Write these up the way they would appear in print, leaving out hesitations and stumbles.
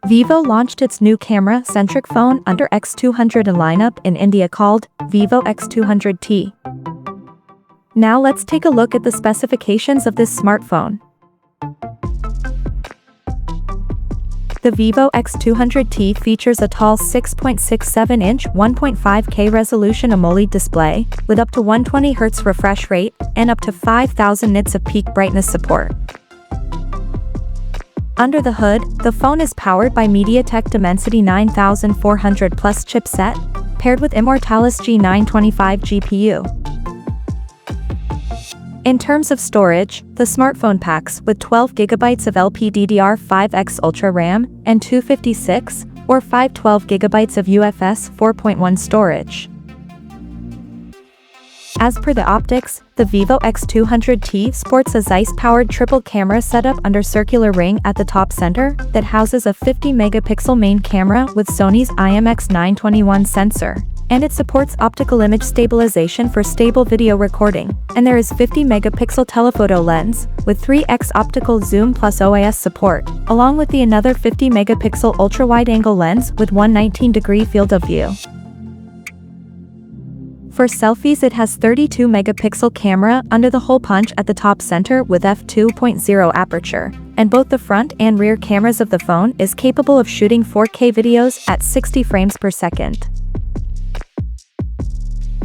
Vivo launched its new camera-centric phone under X200 lineup in India called Vivo X200T. Now let's take a look at the specifications of this smartphone. The Vivo X200T features a tall 6.67-inch 1.5K resolution AMOLED display, with up to 120Hz refresh rate and up to 5000 nits of peak brightness support. Under the hood, the phone is powered by MediaTek Dimensity 9400 Plus chipset, paired with Immortalis G925 GPU. In terms of storage, the smartphone packs with 12GB of LPDDR5X Ultra RAM and 256 or 512GB of UFS 4.1 storage. As per the optics, the Vivo X200T sports a Zeiss-powered triple-camera setup under circular ring at the top center that houses a 50-megapixel main camera with Sony's IMX921 sensor, and it supports optical image stabilization for stable video recording, and there is 50-megapixel telephoto lens, with 3x optical zoom plus OIS support, along with the another 50-megapixel ultra-wide-angle lens with 119-degree field of view. For selfies, it has 32-megapixel camera under the hole punch at the top center with f2.0 aperture, and both the front and rear cameras of the phone is capable of shooting 4K videos at 60 frames per second.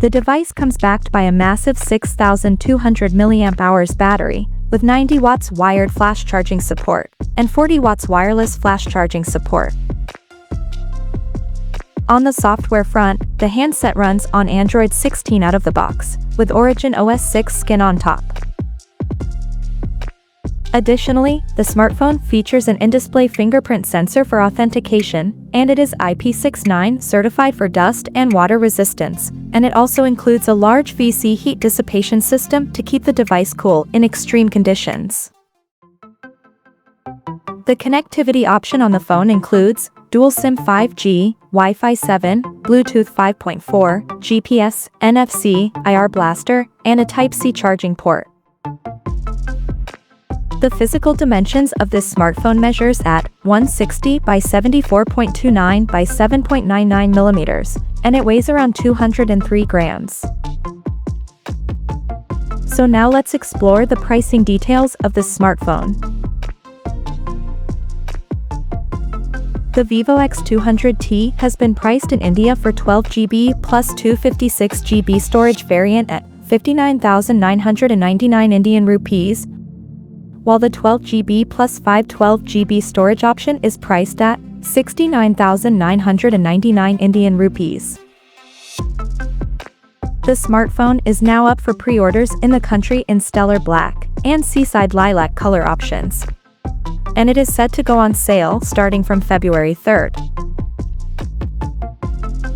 The device comes backed by a massive 6,200 mAh battery, with 90 watts wired flash charging support, and 40 watts wireless flash charging support. On the software front, the handset runs on Android 16 out of the box, with Origin OS 6 skin on top. Additionally, the smartphone features an in-display fingerprint sensor for authentication, and it is IP69 certified for dust and water resistance, and it also includes a large VC heat dissipation system to keep the device cool in extreme conditions. The connectivity option on the phone includes dual SIM 5G, Wi-Fi 7, Bluetooth 5.4, GPS, NFC, IR blaster, and a Type-C charging port. The physical dimensions of this smartphone measures at 160 by 74.29 by 7.99 millimeters, and it weighs around 203 grams. So now let's explore the pricing details of this smartphone. The Vivo X200T has been priced in India for 12GB plus 256GB storage variant at 59,999 Indian rupees, while the 12GB plus 512GB storage option is priced at 69,999 Indian rupees. The smartphone is now up for pre-orders in the country in stellar black and seaside lilac color options, and it is set to go on sale starting from February 3rd.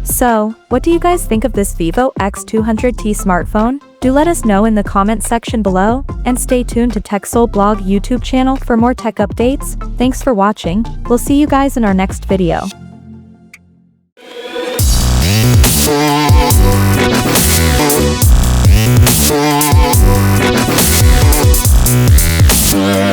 So, what do you guys think of this Vivo X200T smartphone? Do let us know in the comment section below, and stay tuned to TechSole Blog YouTube channel for more tech updates. Thanks for watching, we'll see you guys in our next video. Yeah.